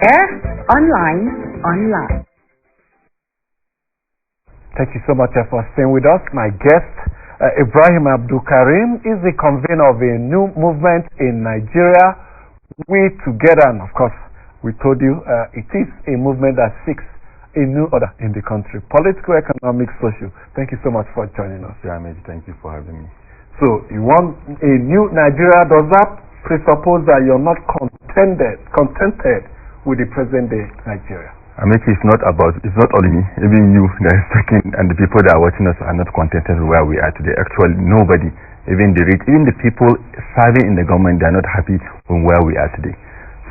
Air, online. Thank you so much for staying with us. My guest, Ibrahim Abdul Karim, is the convener of a new movement in Nigeria, We2geda. And of course, we told you it is a movement that seeks a new order in the country, political, economic, social. Thank you so much for joining us. Thank you for having me. So, you want a new Nigeria? Does that presuppose that you're not contented with the present day Nigeria? It's not only me, even you that is talking, and the people that are watching us are not contented with where we are today. Actually, nobody, even the rich, even the people serving in the government, they are not happy with where we are today.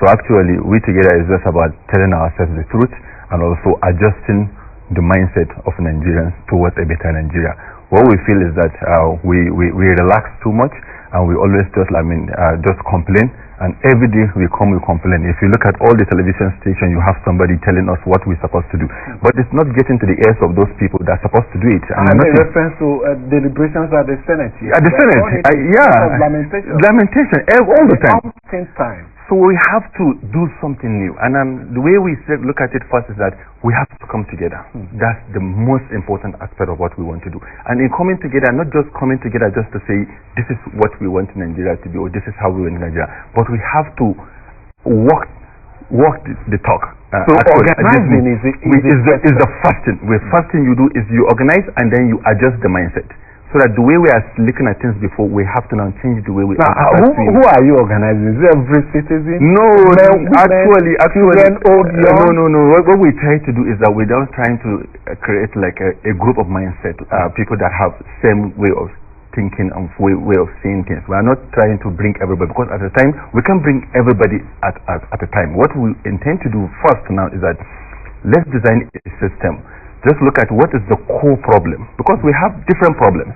So actually, We2geda is just about telling ourselves the truth and also adjusting the mindset of Nigerians towards a better Nigeria. What we feel is that we relax too much, and we always just complain. And every day we complain. If you look at all the television stations, you have somebody telling us what we're supposed to do. But it's not getting to the ears of those people that are supposed to do it. And in reference to deliberations at the Senate. At the Senate, lamentation all the time. So we have to do something new. And the way we look at it first is that we have to come together. That's the most important aspect of what we want to do. And in coming together, not just coming together just to say, this is what we want Nigeria to be, or this is how we want Nigeria, but we have to walk the talk. So organizing is the first thing. The first thing you do is you organize, and then you adjust the mindset. So that the way we are looking at things before, we have to now change the way we are. Who are you organizing? Is it every citizen? No, actually, children, old, young? No. What we try to do is that we're not trying to create like a group of mindset, people that have same way of thinking and way of seeing things. We are not trying to bring everybody, because at the time we can bring everybody at a time. What we intend to do first now is that let's design a system. Just look at what is the core problem, because we have different problems.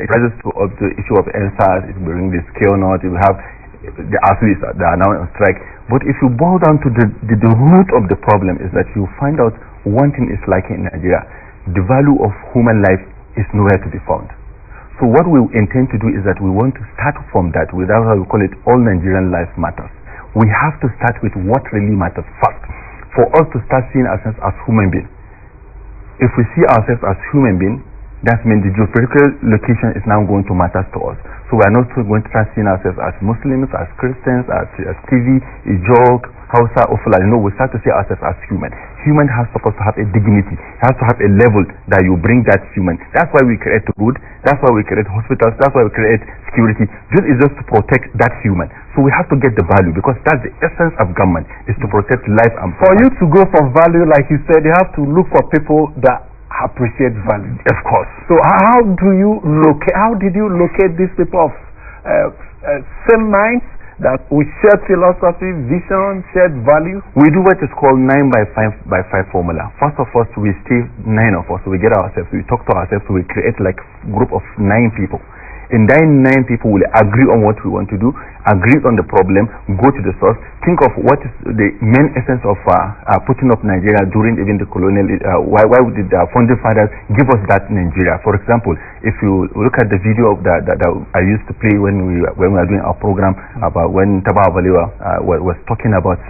It rises to the issue of NSAS, it will bring the scale not, we have the athletes that are now on strike. But if you boil down to the root of the problem, is that you find out one thing is lacking in Nigeria: the value of human life is nowhere to be found. So what we intend to do is that we want to start from that. Without how we call it, all Nigerian life matters. We have to start with what really matters first, for us to start seeing ourselves as human beings. If we see ourselves as human beings, that means the geographical location is now going to matter to us. So we are not going to start seeing ourselves as Muslims, as Christians, as TV, Ijog, Hausa, Ofula. We start to see ourselves as human. Human has supposed to have a dignity, has to have a level that you bring that human. That's why we create road, that's why we create hospitals, that's why we create security. This is just to protect that human. So we have to get the value, because that's the essence of government, is to protect life and property. For you to go for value, like you said, you have to look for people that appreciate value. Of course. So how did you locate these people of same minds, that we share philosophy, vision, shared value? We do what is called 9x5x5 formula. First of all, we stay 9 of us. We get ourselves, we talk to ourselves, we create like a group of 9 people. And then 9 people will agree on what we want to do, agree on the problem, go to the source, think of what is the main essence of putting up Nigeria during even the colonial, why did the founding fathers give us that Nigeria? For example, if you look at the video that I used to play when we were doing our program about when Tabawa Balewa was talking about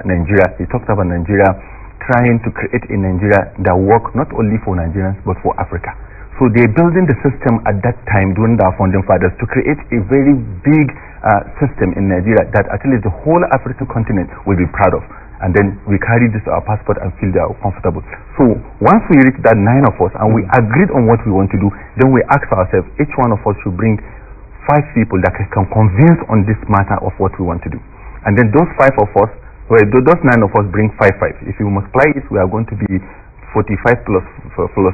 Nigeria, he talked about Nigeria trying to create a Nigeria that works not only for Nigerians but for Africa. So they're building the system at that time during our founding fathers to create a very big system in Nigeria that at least the whole African continent will be proud of. And then we carry this to our passport and feel they are comfortable. So once we reach that 9 of us and we agreed on what we want to do, then we ask ourselves, each one of us should bring 5 people that can convince on this matter of what we want to do. And then those 5 of us, those 9 of us bring 5. If you multiply it, we are going to be 45 plus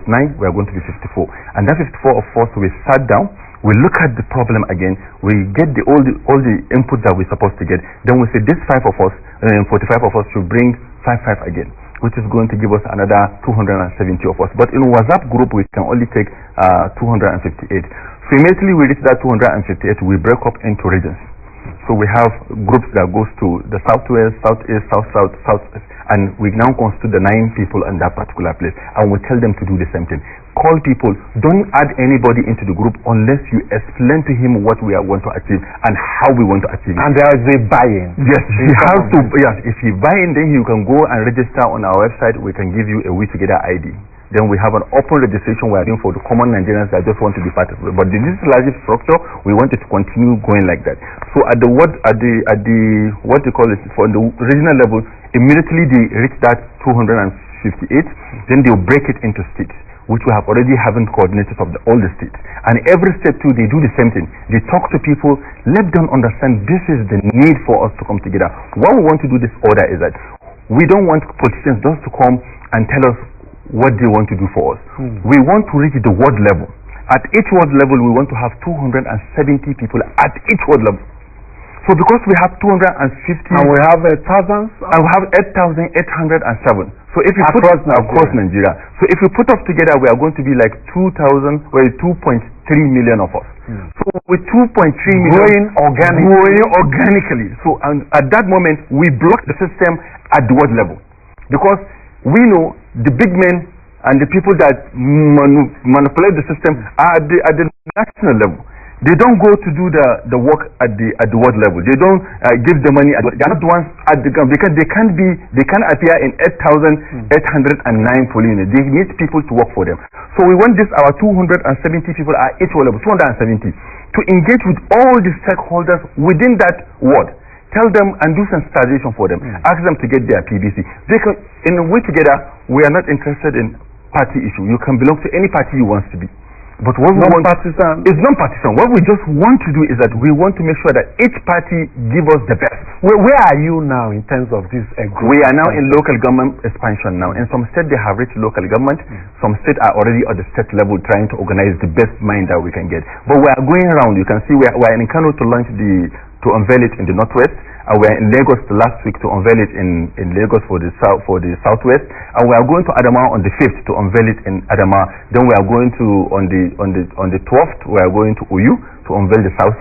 9, we are going to be 54. And that 54 of us, we sat down, we look at the problem again, we get all the input that we're supposed to get, then we say this 5 of us, 45 of us should bring 5 again, which is going to give us another 270 of us. But in WhatsApp group, we can only take 258. So immediately we reach that 258, we break up into regions. So we have groups that goes to the southwest, southeast, southeast, and we now constitute the 9 people in that particular place, and we tell them to do the same thing. call people, don't add anybody into the group unless you explain to him what we are want to achieve and how we want to achieve it. And there is a buy-in. Yes, he has to. Yes, if he buy in, then you can go and register on our website. We can give you a We2geda ID. Then we have an open registration we are doing for the common Nigerians that just want to be part of it. But this is large structure. We want it to continue going like that. So at the what you call it, for the regional level, immediately they reach that 258. Then they'll break it into states, which we have already having coordinators of all the states. And every state too, they do the same thing. They talk to people, let them understand this is the need for us to come together. What we want to do this order is that we don't want politicians just to come and tell us what they want to do for us. We want to reach the world level. At each world level, we want to have 270 people at each world level. So because we have 250 and we have thousands, and we have 8,807. So if you across Nigeria. So if we put us together, we are going to be like 2.3 million of us. So with 2.3 million growing organically. So and at that moment, we block the system at the world level, because we know the big men and the people that manipulate the system are at the national level. They don't go to do the work at the world level. They don't give the money. They are not the ones at the ground, because they can't appear in 8,809 polling units. They need people to work for them. So we want our 270 people at each world level, 270, to engage with all the stakeholders within that ward. Tell them and do sensitization for them. Ask them to get their PBC. In We2geda, we are not interested in party issue. You can belong to any party you want to be. But what we want is non-partisan. What we just want to do is that we want to make sure that each party give us the best. Where are you now in terms of this group? We are now in local government expansion now. In some states they have reached local government. Some states are already at the state level trying to organize the best mind that we can get. But we are going around. You can see we are in Kano to launch to unveil it in the northwest. And we are in Lagos last week to unveil it in Lagos for the southwest, and we are going to Adamawa on the 5th to unveil it in Adamawa. Then we are going to on the 12th we are going to Uyu to unveil the south.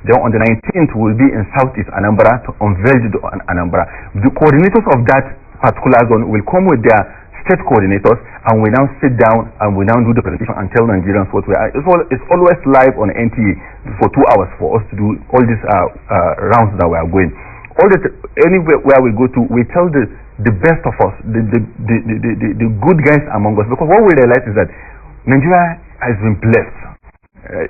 Then on the 19th we will be in southeast Anambra to unveil the Anambra. The coordinators of that particular zone will come with their state coordinators, and we now sit down and we now do the presentation and tell Nigerians what we are. It's always live on NTA for 2 hours for us to do all these rounds that we are going. Anywhere we go to, we tell the best of us, the good guys among us, because what we realize is that Nigeria has been blessed.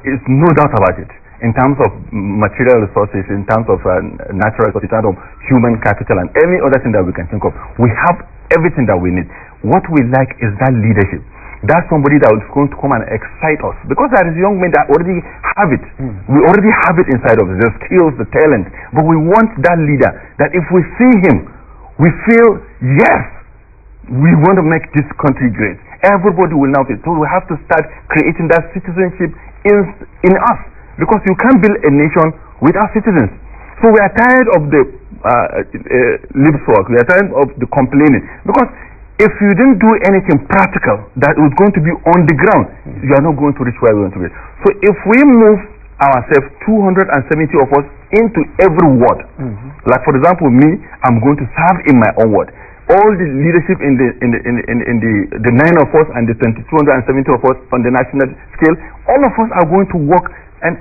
It's no doubt about it. In terms of material resources, in terms of natural resources, in terms of human capital, and any other thing that we can think of, we have everything that we need. What we like is that leadership. That's somebody that is going to come and excite us, because there is young men that already have it. We already have it inside of us, the skills, the talent. But we want that leader that if we see him, we feel, yes, we want to make this country great. Everybody will now feel. So we have to start creating that citizenship in us, because you can't build a nation without citizens. So we are tired of the lip talk. We are tired of the complaining, because if you didn't do anything practical that was going to be on the ground, you are not going to reach where we want to be. So if we move ourselves, 270 of us, into every ward, like for example me, I'm going to serve in my own ward. All the leadership in the 9 of us and the 270 of us on the national scale, all of us are going to work and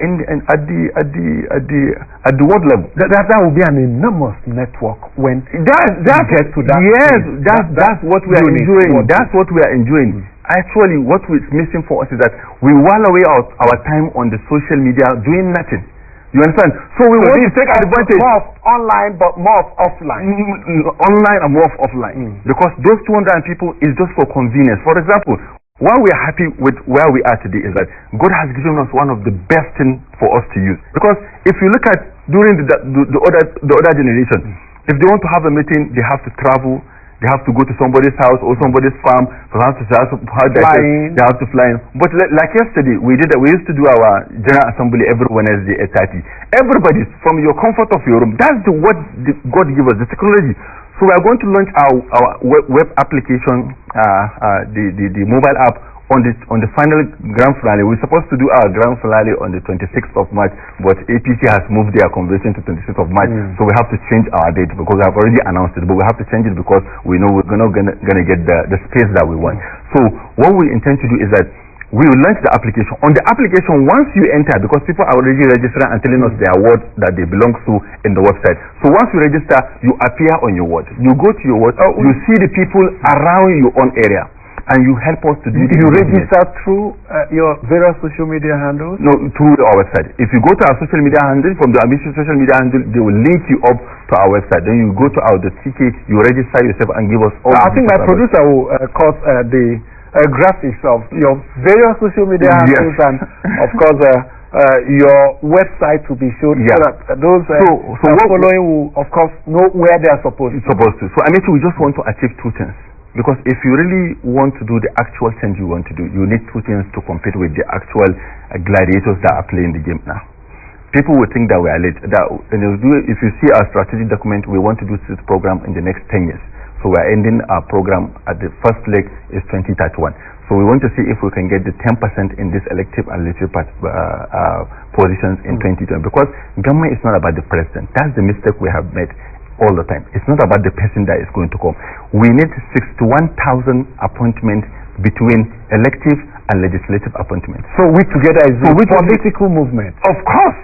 at the world level. That will be an enormous network when that get to that. Yes, that's what we are enjoying. That's what we are enjoying. Actually, what is missing for us is that we while away our time on the social media doing nothing. You understand? So we want to take advantage. More of online, but more of offline. Online and more of offline. Because those 200 people is just for convenience. For example, why we are happy with where we are today is that God has given us one of the best things for us to use. Because if you look at during the other generation, if they want to have a meeting, they have to travel. They have to go to somebody's house or somebody's farm. They have to fly in. But like yesterday, we used to do our general assembly every Wednesday at 8:30. Everybody from your comfort of your room. That's what God gave us, the technology. So we are going to launch our web application, the mobile app on the final grand finale. We're supposed to do our grand finale on the 26th of March, but APC has moved their convention to 26th of March, so we have to change our date because we have already announced it, but we have to change it because we know we're not gonna get the space that we want. So what we intend to do is that we will launch the application. On the application, once you enter, because people are already registering and telling us their ward that they belong to in the website. So once you register, you appear on your ward. You go to your ward, you see the people around your own area, and you help us to do the You register through your various social media handles? No, through our website. If you go to our social media handle, from the ambitious social media handle, they will link you up to our website. Then you go to our .ck, you register yourself and give us all I think my producer will cut the graphics of your various social media handles and of course your website to be shown so that those following will of course know where they are supposed to. So I mean, we just want to achieve two things, because if you really want to do the actual change you want to do, you need two things to compete with the actual gladiators that are playing the game now. People will think that we are late. If you see our strategic document, we want to do this program in the next 10 years. So we are ending our program at the first leg is 2031. So we want to see if we can get the 10% in this elective and legislative positions in 2020. Because government is not about the president. That's the mistake we have made all the time. It's not about the person that is going to come. We need 61,000 appointments between elective and legislative appointments. So We2geda is a political movement. Of course.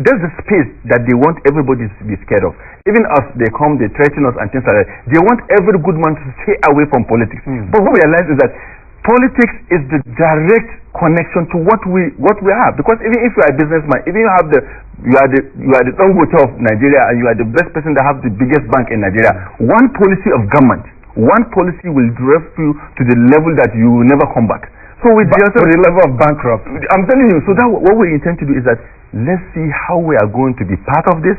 There's a space that they want everybody to be scared of. Even us, they come, they threaten us and things like that. They want every good man to stay away from politics. But what we realize is that politics is the direct connection to what we have. Because even if you are a businessman, even you are the Dangote of Nigeria, and you are the best person that have the biggest bank in Nigeria, one policy of government, one policy will drive you to the level that you will never come back. So with the level of bankruptcy, I'm telling you. So that what we intend to do is that let's see how we are going to be part of this.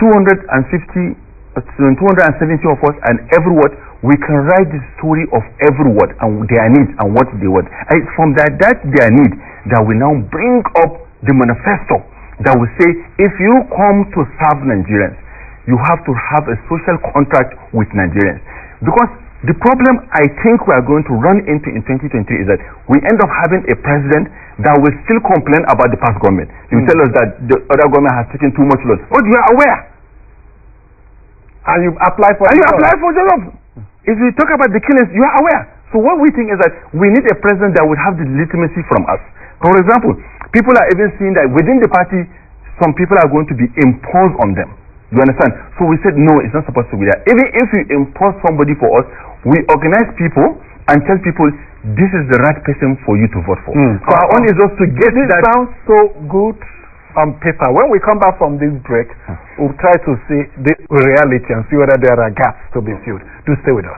270 of us, and every word we can write the story of every word and their needs and what they want. And it's from that their need that we now bring up the manifesto that will say, if you come to serve Nigerians, you have to have a social contract with Nigerians. Because the problem I think we are going to run into in 2023 is that we end up having a president that will still complain about the past government. He will tell us that the other government has taken too much loan. But you are aware. And you apply for jobs. If you talk about the killings, you are aware. So what we think is that we need a president that will have the legitimacy from us. For example, people are even seeing that within the party, some people are going to be imposed on them. You understand? So we said, no, it's not supposed to be that. Even if you impose somebody for us, we organize people and tell people, this is the right person for you to vote for. So our own is just to get this that. Sounds so good on paper. When we come back from this break, we'll try to see the reality and see whether there are gaps to be filled. Do stay with us.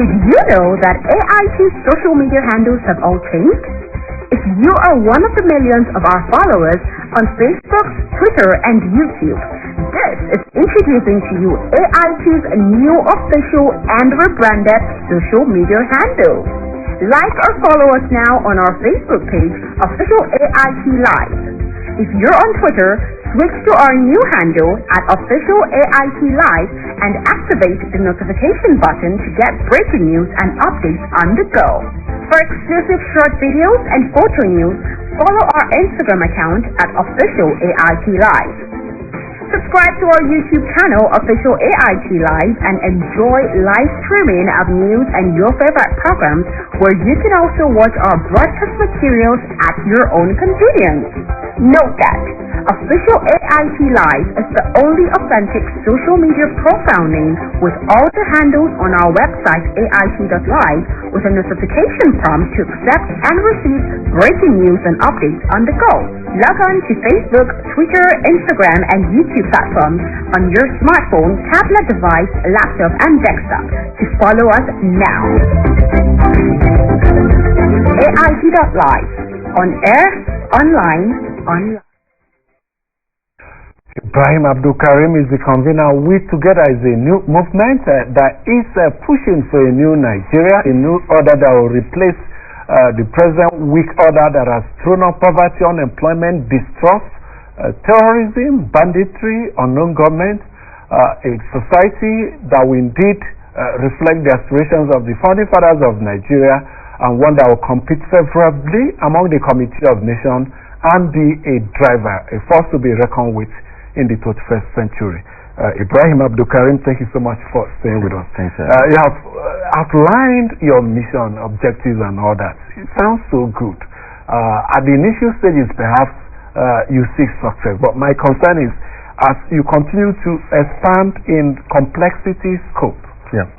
Did you know that AIT's social media handles have all changed? If you are one of the millions of our followers on Facebook, Twitter, and YouTube, this is introducing to you AIT's new official and rebranded social media handle. Like or follow us now on our Facebook page, Official AIT Live. If you're on Twitter, switch to our new handle at Official AIT Live and activate the notification button to get breaking news and updates on the go. For exclusive short videos and photo news, follow our Instagram account at Official AIT Live. Subscribe to our YouTube channel, Official AIT Live, and enjoy live streaming of news and your favorite programs, where you can also watch our broadcast materials at your own convenience. Note that Official AIT Live is the only authentic social media profile name with all the handles on our website AIT.live, with a notification prompt to accept and receive breaking news and updates on the go. Log on to Facebook, Twitter, Instagram, and YouTube platforms on your smartphone, tablet device, laptop, and desktop to follow us now. AIT.live. On air, online, online. Ibrahim Abdul Karim is the convener. We2geda is a new movement that is pushing for a new Nigeria, a new order that will replace the present weak order that has thrown up poverty, unemployment, distrust, terrorism, banditry, unknown government, a society that will indeed reflect the aspirations of the founding fathers of Nigeria, and one that will compete favorably among the Committee of Nations and be a driver, a force to be reckoned with in the 21st century. Ibrahim Abdul Karim, thank you so much for staying with us. Thanks, sir. You have outlined your mission, objectives, and all that. It sounds so good. At the initial stages, perhaps you seek success, but my concern is as you continue to expand in complexity scope,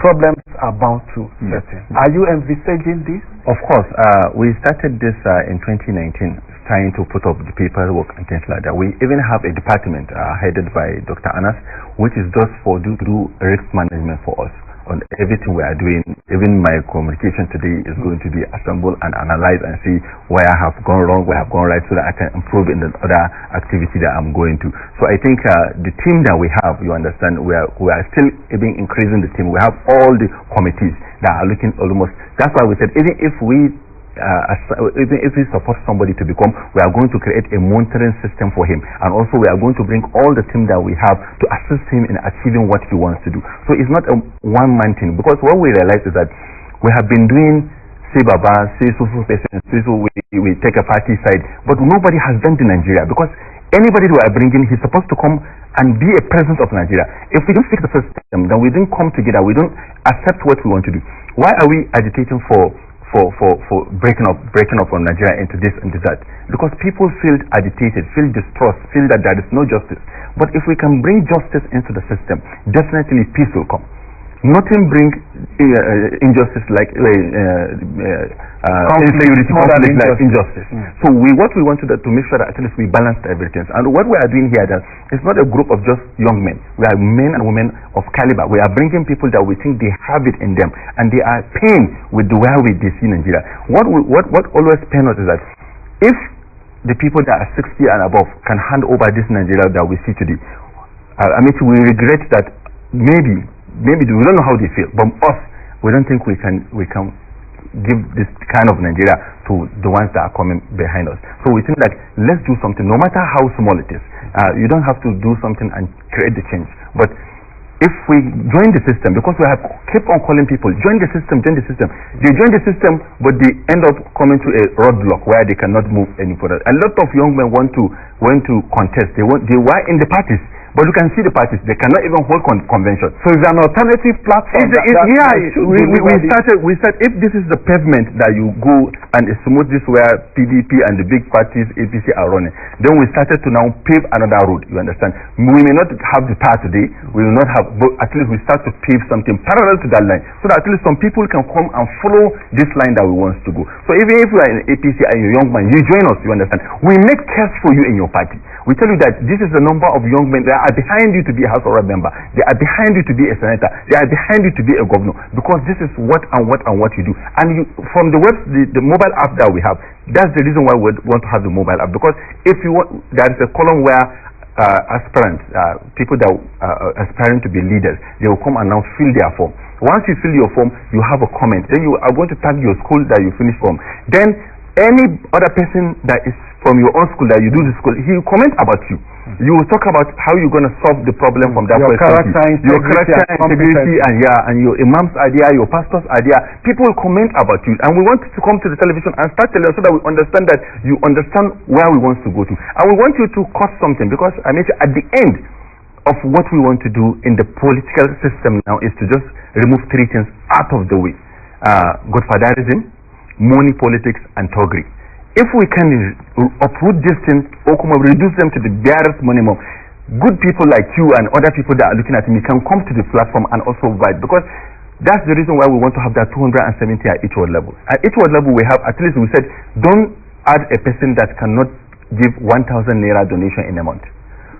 problems are bound to set in. Are you envisaging this? Of course. We started this in 2019. Trying to put up the paperwork and things like that. We even have a department headed by Dr. Anas, which is just for do risk management for us on everything we are doing. Even my communication today is going to be assembled and analyzed and see where I have gone wrong, where I have gone right, so that I can improve in the other activity that I'm going to. So I think the team that we have, you understand, we are still even increasing the team. We have all the committees that are looking almost. That's why we said even if we support somebody to become, we are going to create a monitoring system for him, and also we are going to bring all the team that we have to assist him in achieving what he wants to do. So it's not a one-man thing, because what we realize is that we have been doing say Baba, say so we take a party side, but nobody has done in Nigeria, because anybody we are bringing, he's supposed to come and be a presence of Nigeria. If we don't fix the system, then we don't come together, we don't accept what we want to do. Why are we agitating for breaking up on Nigeria into this and that? Because people feel agitated, feel distrust, feel that there is no justice. But if we can bring justice into the system, definitely peace will come. Nothing brings injustice like insecurity, conflict like injustice. So what we want to do to make sure that at least we balance everything. And what we are doing here, that it's not a group of just young men. We are men and women of caliber. We are bringing people that we think they have it in them, and they are pained with the way they see Nigeria. What always pains us is that if the people that are 60 and above can hand over this Nigeria that we see today, we regret that maybe we don't know how they feel, but us, we don't think we can give this kind of Nigeria to the ones that are coming behind us. So we think that let's do something, no matter how small it is. You don't have to do something and create the change, but if we join the system, because we have keep on calling people, join the system. They join the system, but they end up coming to a roadblock where they cannot move any further. A lot of young men want to contest. They were in the parties, but you can see the parties, they cannot even hold convention. So it's an alternative platform. We said if this is the pavement that you go and it's smooth, this where PDP and the big parties APC are running, then we started to now pave another road. You understand? We may not have the power today, we will not have, but at least we start to pave something parallel to that line, so that at least some people can come and follow this line that we want to go. So even if you are in APC and you're a young man, you join us. You understand? We make cash for you in your party. We tell you that this is the number of young men that are behind you to be a House of Rep member. They are behind you to be a senator. They are behind you to be a governor, because this is what you do. And you, from the mobile app that we have, that's the reason why we want to have the mobile app. Because if you want, there is a column where aspirants, people that are aspiring to be leaders, they will come and now fill their form. Once you fill your form, you have a comment. Then you are going to tag your school that you finish from. Then any other person that is from your own school that you do the school, he will comment about you. You will talk about how you're going to solve the problem from that person. Your character, integrity, and your imam's idea, your pastor's idea. People will comment about you, and we want to come to the television and start telling us so that we understand that you understand where we want to go to. And we want you to cut something, because I mentioned at the end of what we want to do in the political system now is to just remove three things out of the way: godfatherism, money politics, and thuggery. If we can uproot these things or reduce them to the barest minimum, good people like you and other people that are looking at me can come to the platform and also vote, because that's the reason why we want to have that 270 at each ward level. At each ward level, we have, at least we said, don't add a person that cannot give 1,000 naira donation in a month.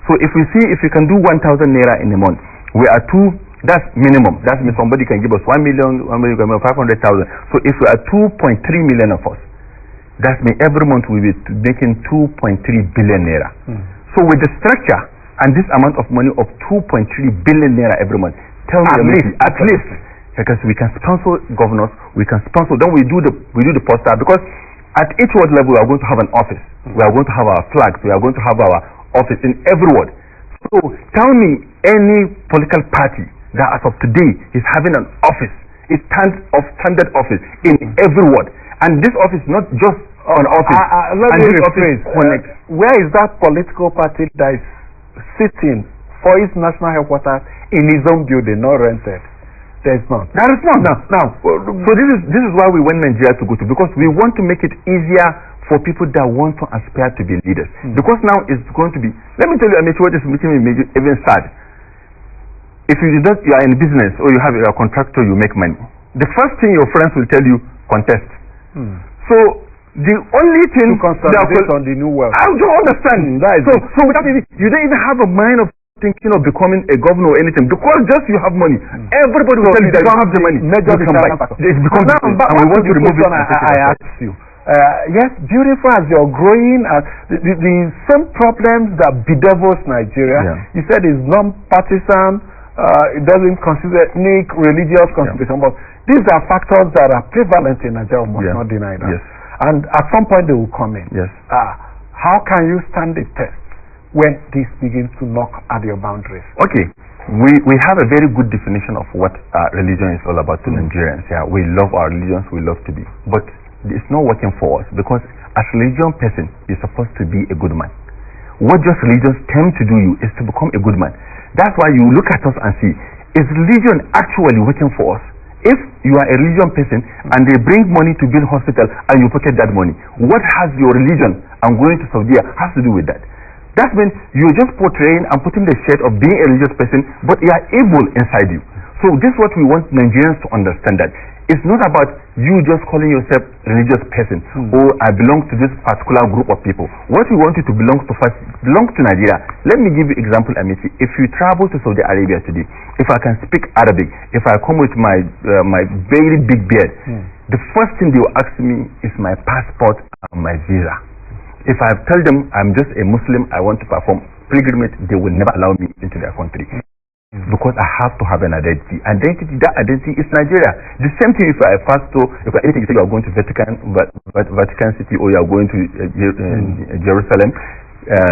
So if we see if you can do 1,000 naira in a month, we are that's minimum. That means somebody can give us 1 million, 500,000. So if we are 2.3 million of us, that means every month we will be making 2.3 billion naira. So with the structure and this amount of money of 2.3 billion naira every month, tell me at least, because we can sponsor governors, we can sponsor. Then we do the poster, because at each ward level we are going to have an office. We are going to have our flags. We are going to have our office in every ward. So tell me any political party that as of today is having an office, a standard office in every ward. And this office not just an office. Let me rephrase. Where is that political party that is sitting for its national headquarters in his own building, not rented. There's none. There is none. Now, so this is why we want Nigeria to go to, because we want to make it easier for people that want to aspire to be leaders. Because now it's going to be, let me tell you, Amici, what this meeting may even start. If you are in business or you have a contractor, you make money. The first thing your friends will tell you, contest. So the only thing to consolidate on the new world. I don't understand. So without it, you don't even have a mind of thinking of becoming a governor or anything, because just you have money. Everybody will tell you that you don't have the money. It becomes and we want to remove it. I ask you. Yes, beautiful as you're growing, the same problems that bedevils Nigeria. You said it's non-partisan, it doesn't consider ethnic, religious consideration, but these are factors that are prevalent in Nigeria. We must not deny that. And at some point they will come in. How can you stand the test when this begins to knock at your boundaries? Okay, we have a very good definition of what religion is all about to Nigerians. We love our religions, we love to be, but it's not working for us, because as a religion person, you're supposed to be a good man. What just religions tend to do you is to become a good man. That's why you look at us and see, is religion actually working for us? If you are a religion person and they bring money to build hospital and you pocket that money, what has your religion and going to Saudi has to do with that? That means you're just portraying and putting the shade of being a religious person, but you are evil inside you. So this is what we want Nigerians to understand, that it's not about you just calling yourself a religious person or I belong to this particular group of people. What we want you to belong to first, belong to Nigeria. Let me give you an example, Amiti. If you travel to Saudi Arabia today, if I can speak Arabic, if I come with my very big beard, the first thing they will ask me is my passport and my visa. If I tell them I'm just a Muslim, I want to perform pilgrimage, they will never allow me into their country. Because I have to have an identity. That identity is Nigeria. The same thing if you are a pastor, if anything you say you are going to Vatican City or you are going to Jerusalem,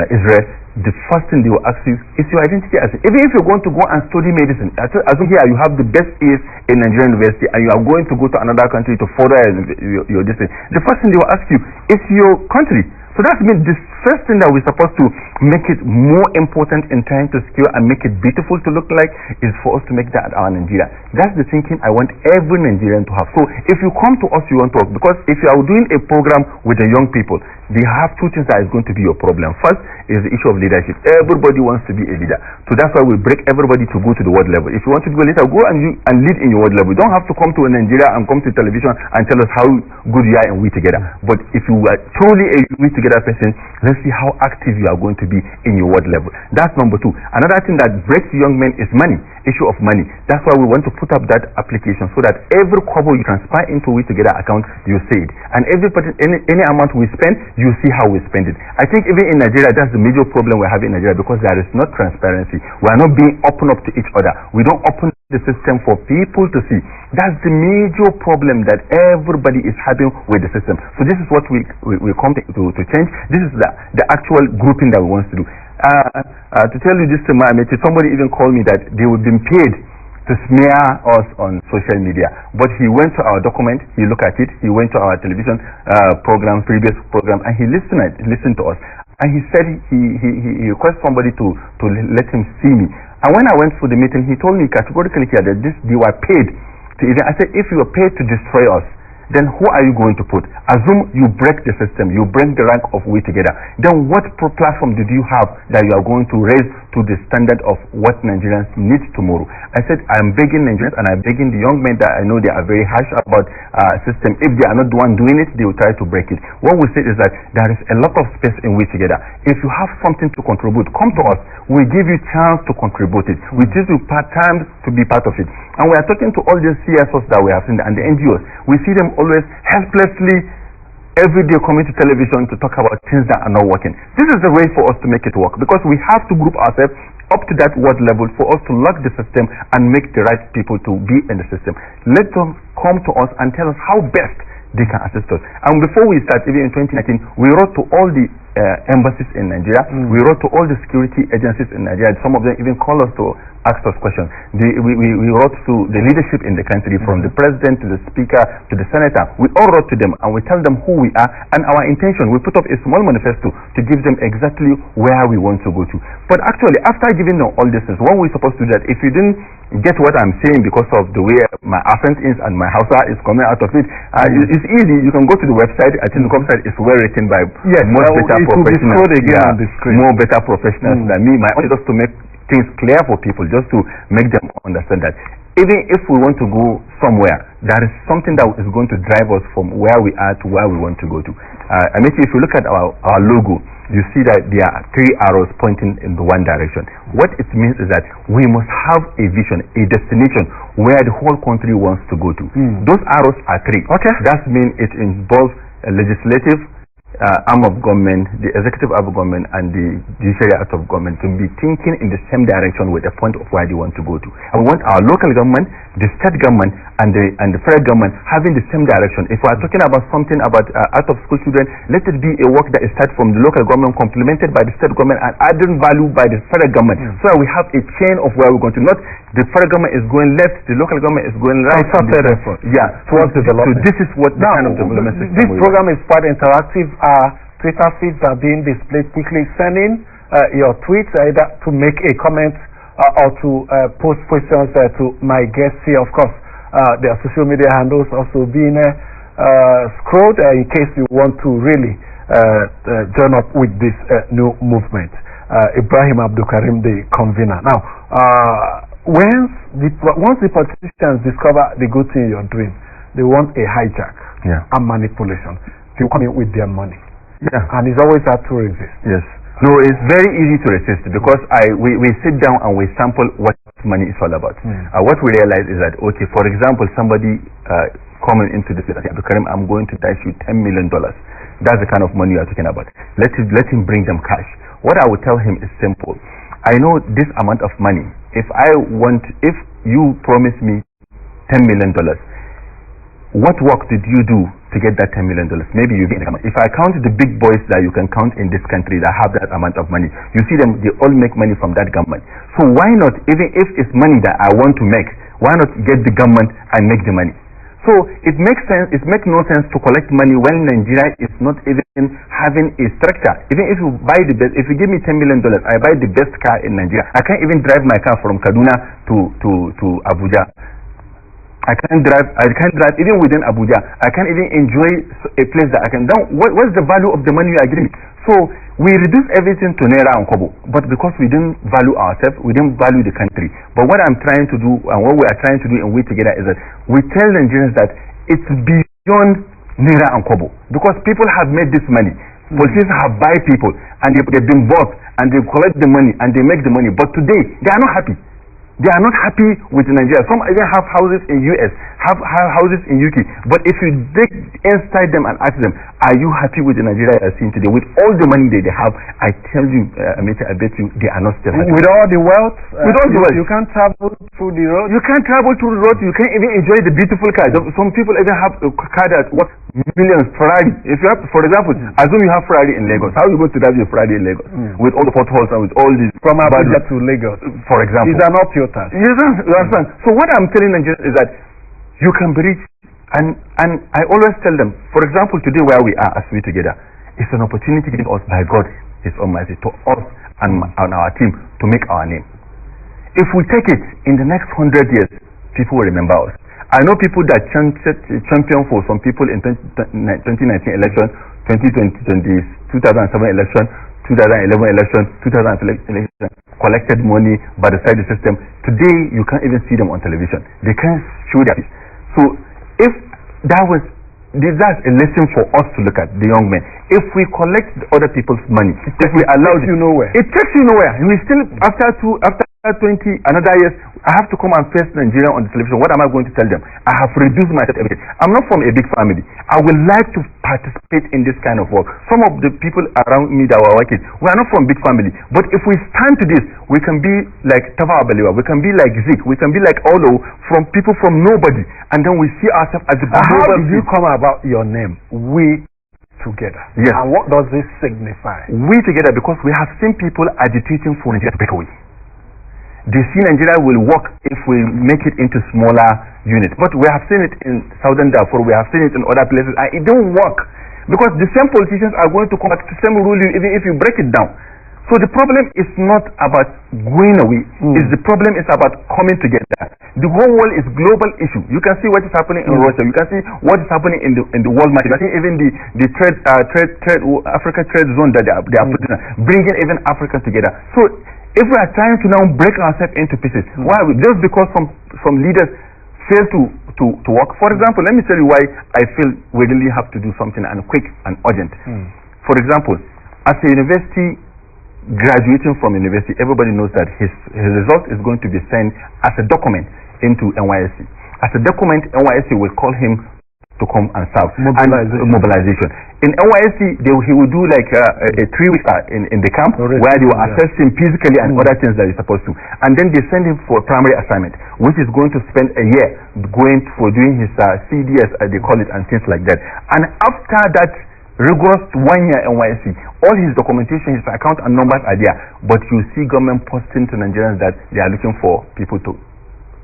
Israel, the first thing they will ask you is your identity. Even if you're going to go and study medicine, as here you have the best ears in Nigerian university and you are going to go to another country to further your distance, the first thing they will ask you is your country. So that means the first thing that we're supposed to make it more important in trying to secure and make it beautiful to look like is for us to make that our Nigeria. That's the thinking I want every Nigerian to have. So if you come to us, you want to work, because if you are doing a program with the young people, they have two things that is going to be your problem. First is the issue of leadership. Everybody wants to be a leader. So that's why we break everybody to go to the world level. If you want to go later, go and lead in your world level. You don't have to come to Nigeria and come to television and tell us how good you are in We2geda. But if you are truly a We2geda person, let's see how active you are going to be in your world level. That's number two. Another thing that breaks young men is money. Issue of money. That's why we want to put up that application so that every kobo you transfer into We2geda account, you see it. And any amount we spend, you see how we spend it. I think even in Nigeria, that's the major problem we're having in Nigeria, because there is not transparency. We are not being open up to each other. We don't open the system for people to see. That's the major problem that everybody is having with the system. So this is what we come to change. This is the actual grouping that we want to do. To tell you this, somebody even called me that they were being paid to smear us on social media. But he went to our document, he looked at it, he went to our television program, previous program, and he listened to us. And he said he requested somebody to let him see me. And when I went for the meeting, he told me categorically here that they were paid to even. I said, if you are paid to destroy us, then who are you going to put? Assume you break the system, you break the rank of We2geda. Then what platform did you have that you are going to raise to the standard of what Nigerians need tomorrow? I said, I'm begging Nigerians and I'm begging the young men that I know they are very harsh about system. If they are not the one doing it, they will try to break it. What we say is that there is a lot of space in We2geda. If you have something to contribute, come to us. We give you chance to contribute it. We give you time to be part of it. And we are talking to all these CSOs that we have seen and the NGOs. We see them always helplessly every day coming to television to talk about things that are not working. This is the way for us to make it work, because we have to group ourselves up to that word level for us to lock the system and make the right people to be in the system. Let them come to us and tell us how best they can assist us. And before we start, even in 2019, we wrote to all the embassies in Nigeria. We wrote to all the security agencies in Nigeria. Some of them even called us to ask us questions. We wrote to the leadership in the country, from the president to the speaker to the senator. We all wrote to them and we tell them who we are and our intention. We put up a small manifesto to give them exactly where we want to go to. But actually, after giving them all these things, what we're supposed to do that, if you didn't get what I'm saying because of the way my accent is and my Hausa is coming out of it, it's easy. You can go to the website. I think the website is well written by much better professionals. More better professionals than me. My only just to make things clear for people, just to make them understand that even if we want to go somewhere, there is something that is going to drive us from where we are to where we want to go to. I mean, if you look at our logo, you see that there are 3 arrows pointing in the one direction. What it means is that we must have a vision, a destination where the whole country wants to go to. Those arrows are 3. Okay. That means it involves a legislative arm of government, the executive arm of government, and the judiciary arm of government to be thinking in the same direction with the point of where they want to go to. And we want our local government, the state government, and the federal government having the same direction. If we are talking about something about out of school children, let it be a work that is started from the local government, complemented by the state government, and added value by the federal government. So that we have a chain of where we're going to. Not the federal government is going left, the local government is going right. Towards development. So this is what the kind of development system. This program is quite interactive. Twitter feeds are being displayed quickly. Send in your tweets either to make a comment or to post questions to my guests here. Of course, their social media handles also being scrolled in case you want to really join up with this new movement. Ibrahim Abdul Karim, the convener. Now, once the politicians discover the good thing you're doing, they want a hijack and manipulation. They come in with their money. And it's always hard to resist. Yes. No, it's very easy to resist because we sit down and we sample what money is all about. What we realize is that, okay, for example, somebody coming into the city, Karim, I'm going to dash you $10 million. That's the kind of money you are talking about. Let him bring them cash. What I would tell him is simple. I know this amount of money. If you promise me $10 million, what work did you do to get that $10 million? Maybe you get it. If I count the big boys that you can count in this country that have that amount of money, you see them, they all make money from that government. So why not, even if it's money that I want to make, why not get the government and make the money? So it makes sense, it makes no sense to collect money when Nigeria is not even having a structure. Even if you buy the best, if you give me $10 million, I buy the best car in Nigeria. I can't even drive my car from Kaduna to Abuja. I can't drive even within Abuja. I can't even enjoy a place that I can. What's the value of the money you are giving? So we reduce everything to Naira and Kobo, but because we didn't value ourselves, we didn't value the country. But what I'm trying to do, and what we are trying to do in We2geda, is that we tell Nigerians that it's beyond Naira and Kobo, because people have made this money. Politicians have buy people, and they've been bought, and they collect the money, and they make the money. But today, they are not happy. They are not happy with Nigeria. Some even have houses in US, have houses in UK. But if you dig inside them and ask them, are you happy with the Nigeria you are seeing today? With all the money that they have, I tell you, I bet you, they are not still happy. With all the wealth? With all the wealth. You can't travel through the road? You can't travel through the road. You can't even enjoy the beautiful car. Some people even have a car that worth millions, Ferrari. If you have, for example, assume you have Ferrari in Lagos. How are you going to drive your Ferrari in Lagos? With all the potholes and with all these... From Abuja to Lagos, for example. These are not Toyotas. You understand? So what I'm telling Nigerians is that you can be rich, and I always tell them, for example, today where we are as We2geda, it's an opportunity given us by God, His Almighty, to us and our team to make our name. If we take it in the next 100 years, people will remember us. I know people that champion for some people in 2019 election, 2007 election, 2011 election, 2012 election, collected money by the side of the system. Today, you can't even see them on television. They can't show their face. So, if that's a lesson for us to look at, the young men. If we collect other people's money, if we allow it takes you nowhere. It takes you nowhere. We still, after another years, I have to come and face Nigeria on the television. What am I going to tell them? I have reduced myself everything. I'm not from a big family. I would like to participate in this kind of work. Some of the people around me that were working, we are not from big family. But if we stand to this, we can be like Tafawa Balewa, we can be like Zik, we can be like Olo, from people from nobody. And then we see ourselves as a How did you come about your name? We Together. Yes. And what does this signify? We Together, because we have seen people agitating for Nigeria to break away. They see Nigeria will work if we make it into smaller units. But we have seen it in Southern Darfur, we have seen it in other places, and it don't work. Because the same politicians are going to come back to the same rule even if you break it down. So the problem is not about going away. The problem is about coming together. The whole world is global issue. You can see what is happening in Russia. You can see what is happening in the world market. I think even the African trade zone that they are putting, bringing even Africans together. So if we are trying to now break ourselves into pieces, why? Just because some leaders fail to work. For example, let me tell you why I feel we really have to do something and quick and urgent. For example, as a university, graduating from university, everybody knows that his result is going to be sent as a document into NYSC. As a document, NYSC will call him to come and serve. Mobilization. In NYSC, he will do like a 3 weeks in the camp where they will assess him physically and other things that he's supposed to. And then they send him for a primary assignment, which is going to spend a year doing his CDS, they call it, and things like that. And after that rigorous 1 year NYSC, all his documentation, his account and numbers are there, but you see government posting to Nigerians that they are looking for people to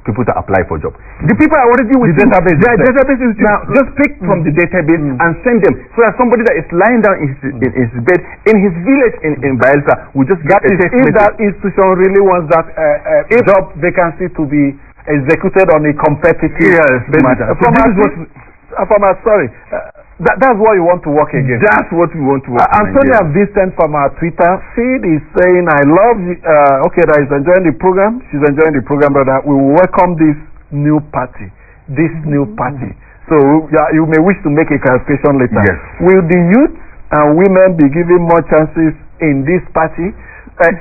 apply for job. The people are already with the database. Their database is now just pick from the database and send them, so that somebody that is lying down in his bed in his village in Bayelsa will just get a text message. If that institution really wants that job vacancy to be executed on a competitive basis. That's what you want to work against. That's what we want to work. Antonia Vincent from our Twitter feed is saying, I love that is enjoying the program. She's enjoying the program, brother. We welcome this new party. So you may wish to make a clarification later. Yes. Will the youth and women be given more chances in this party?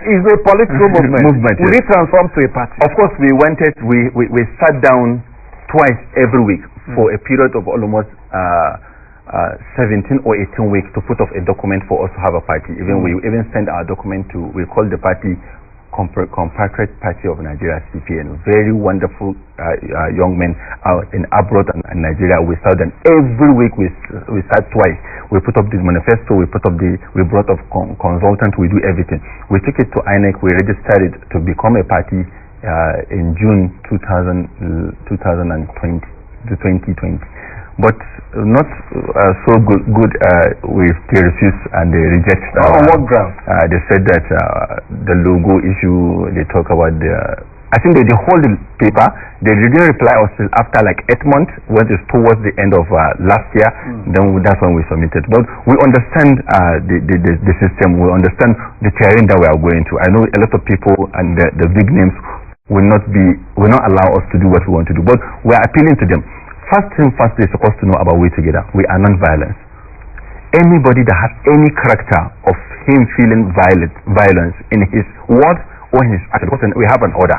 Is a political movement. Will it transform to a party? Of course, we sat down twice every week for a period of almost 17 or 18 weeks to put off a document for us to have a party. We even send our document to, we call the party Compatriot Party of Nigeria, CPN. Very wonderful young men out in abroad and Nigeria. We saw them every week. We start twice. We put up this manifesto. We brought up consultants. We do everything. We took it to INEC. We registered it to become a party in June 2020. But not so good with they refuse and they reject. On what ground? They said that the logo issue, they talk about I think they hold the paper. They didn't reply us after like 8 months, when it's towards the end of last year. Then that's when we submitted. But we understand the system. We understand the terrain that we are going to. I know a lot of people and the big names will not allow us to do what we want to do. But we are appealing to them. First thing first, they're supposed to know about We Together. We are non-violence. Anybody that has any character of him feeling violence in his words or in his actions, because we have an order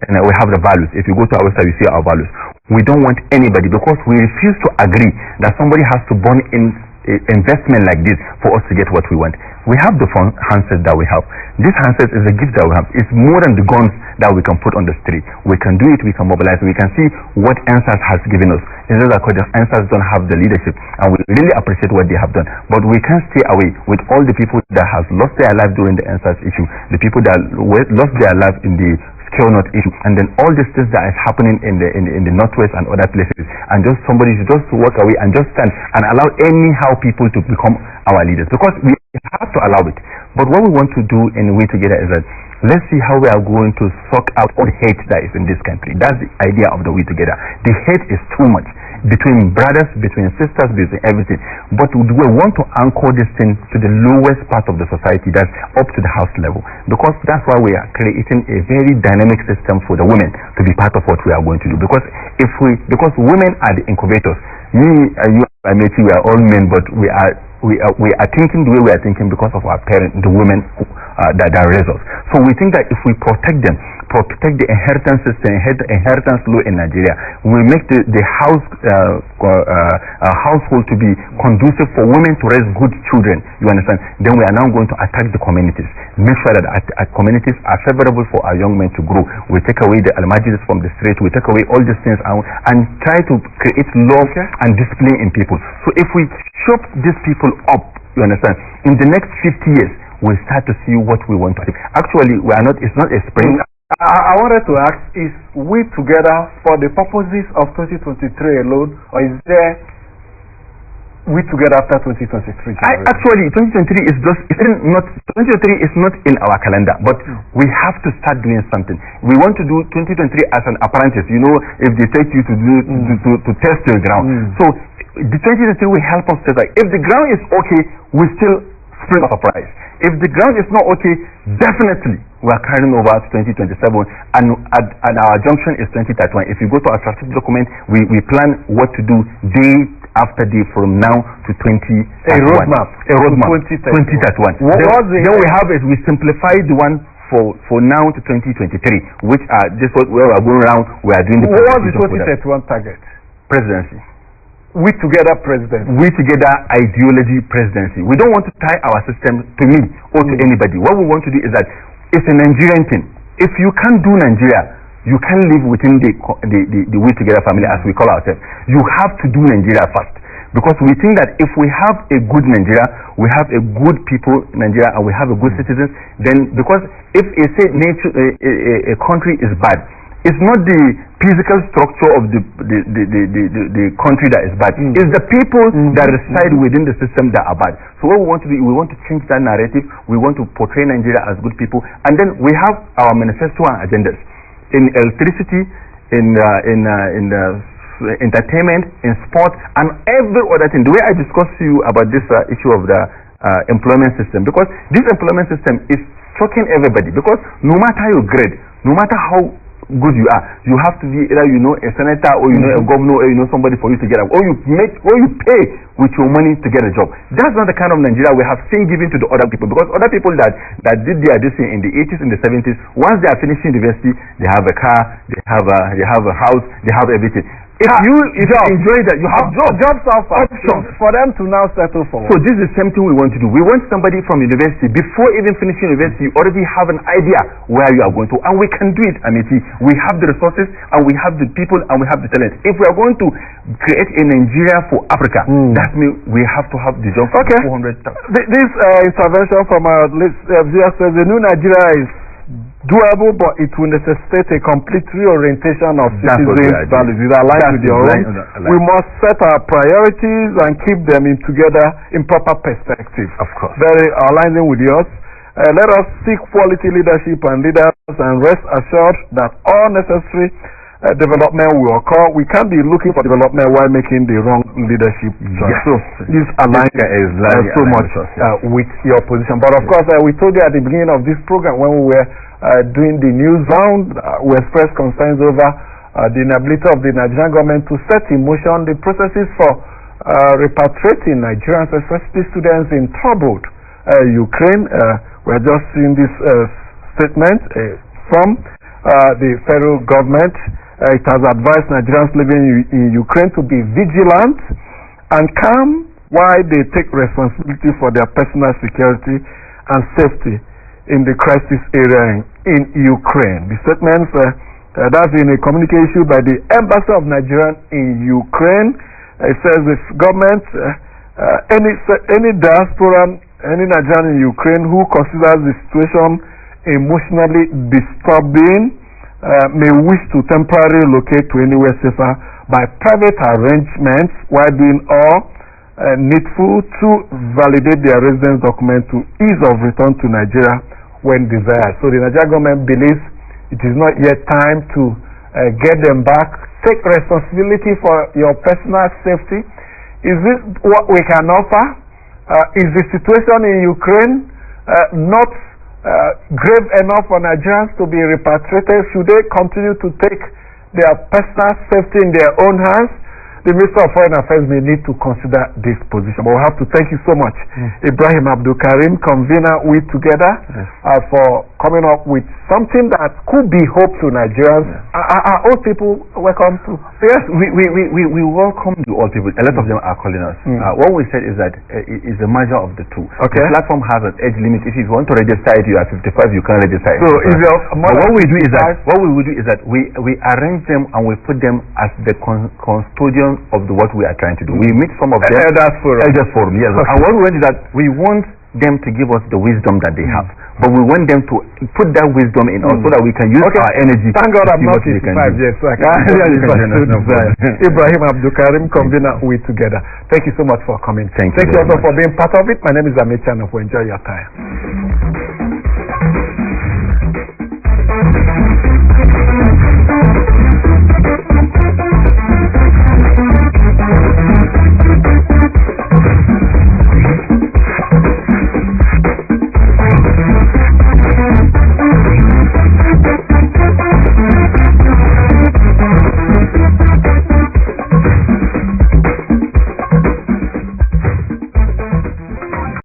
and we have the values. If you go to our website, you see our values. We don't want anybody, because we refuse to agree that somebody has to burn in investment like this for us to get what we want. We have the handset that we have. This handset is a gift that we have. It's more than the guns that we can put on the street. We can do it, we can mobilize, we can see what answers has given us. It's just that the answers don't have the leadership, and we really appreciate what they have done. But we can't stay away with all the people that have lost their life during the answers issue, the people that lost their life in the Not issue, and then all these things that is happening in the northwest and other places, and just somebody should just walk away and just stand and allow anyhow people to become our leaders, because we have to allow it. But what we want to do in We Together is that let's see how we are going to suck out all the hate that is in this country. That's the idea of the We Together. The hate is too much between brothers, between sisters, between everything. But we want to anchor this thing to the lowest part of the society, that's up to the house level, because that's why we are creating a very dynamic system for the women to be part of what we are going to do. Because women are the incubators. Me, you, I met you, we are all men, but we are thinking the way we are thinking because of our parents, the women that raise us. So we think that if we protect them, protect the inheritance system, inheritance law in Nigeria. We make the household to be conducive for women to raise good children. You understand? Then we are now going to attack the communities. Make sure that our communities are favorable for our young men to grow. We take away the almajiris from the street. We take away all these things and try to create law and discipline in people. So if we chop these people up, you understand, in the next 50 years, we'll start to see what we want to do. Actually, we are not, it's not a spring. I wanted to ask, is we together for the purposes of 2023 alone, or is there we together after 2023? Actually, 2023 is just, 2023 is not in our calendar, but we have to start doing something. We want to do 2023 as an apprentice, you know, if they take you to do, to test your ground. So, the 2023 will help us to, like, if the ground is okay, we still spring up a prize. If the ground is not okay, definitely we are carrying over to 2027, and our junction is 2031. If you go to our strategic document, we plan what to do day after day from now to 2031. A roadmap. 2031. Then we have is we simplify the one for now to 2023, which are this what we are going around. We are doing the. What was the 2031 target? Presidency. We together presidency. We together ideology presidency. We don't want to tie our system to me or to anybody. What we want to do is that it's a Nigerian thing. If you can't do Nigeria, you can't live within the We Together family, as we call ourselves. You have to do Nigeria first. Because we think that if we have a good Nigeria, we have a good people in Nigeria, and we have a good citizens, then because if a country is bad, it's not the physical structure of the country that is bad. It's the people that reside within the system that are bad. So what we want to do, we want to change that narrative. We want to portray Nigeria as good people, and then we have our manifesto and agendas in electricity, in entertainment, in sport, and every other thing. The way I discussed to you about this issue of the employment system, because this employment system is shocking everybody. Because no matter your grade, no matter how good you are, you have to be either a senator or a governor or somebody for you to get a, or you pay with your money to get a job. That's not the kind of Nigeria we have seen given to the other people, because other people that did this thing in the 80s and the 70s, once they are finishing university, they have a car, they have a house, they have everything. If you enjoy that, you have jobs options for them to now settle for. So this is the same thing we want to do. We want somebody from university, before even finishing university, you already have an idea where you are going to, and we can do it, Amity. We have the resources, and we have the people, and we have the talent. If we are going to create a Nigeria for Africa, that means we have to have the job for 400,000. This intervention from our viewers says the new Nigeria is doable, but it will necessitate a complete reorientation of citizens' values. It aligns with your own. We must set our priorities and keep them together in proper perspective. Of course. Very aligning with yours. Let us seek quality leadership and leaders, and rest assured that all necessary development will occur. We can't be looking for development while making the wrong leadership choice. Yes. So this aligns so much with your position. But of course, we told you at the beginning of this program, when we were doing the news round, we expressed concerns over the inability of the Nigerian government to set in motion the processes for repatriating Nigerians, especially students in troubled Ukraine. We are just seeing this statement from the federal government. It has advised Nigerians living in Ukraine to be vigilant and calm while they take responsibility for their personal security and safety in the crisis area in Ukraine. The statements, that's in a communication by the Embassy of Nigeria in Ukraine. It says the government, any diaspora, any Nigerian in Ukraine who considers the situation emotionally disturbing may wish to temporarily locate to anywhere safer by private arrangements while doing all needful to validate their residence document to ease of return to Nigeria when desired. So the Nigerian government believes it is not yet time to get them back. Take responsibility for your personal safety. Is this what we can offer? Is the situation in Ukraine not grave enough for Nigerians to be repatriated? Should they continue to take their personal safety in their own hands? the Minister of Foreign Affairs may need to consider this position. But we have to thank you so much, Ibrahim Abdul Karim, convener We2geda, for coming up with something that could be hope to Nigerians. Are old people welcome to? Yes, we welcome the old people. A lot of them are calling us. What we said is that it's a measure of the two. Okay. The platform has an age limit. If you want to register it, you are 55, you can register it. So if you're what we do is that we arrange them and we put them as the custodians of what we are trying to do. We meet some of them. Elders Forum, yes. Okay. And what we want is that we want them to give us the wisdom that they have. But we want them to put that wisdom in us so that we can use our energy. Thank God I'm not 55 yet, so I can Ibrahim Abdul Karim, convener We2geda. Thank you so much for coming. Thank you also for being part of it. My name is Amechan. Enjoy your time.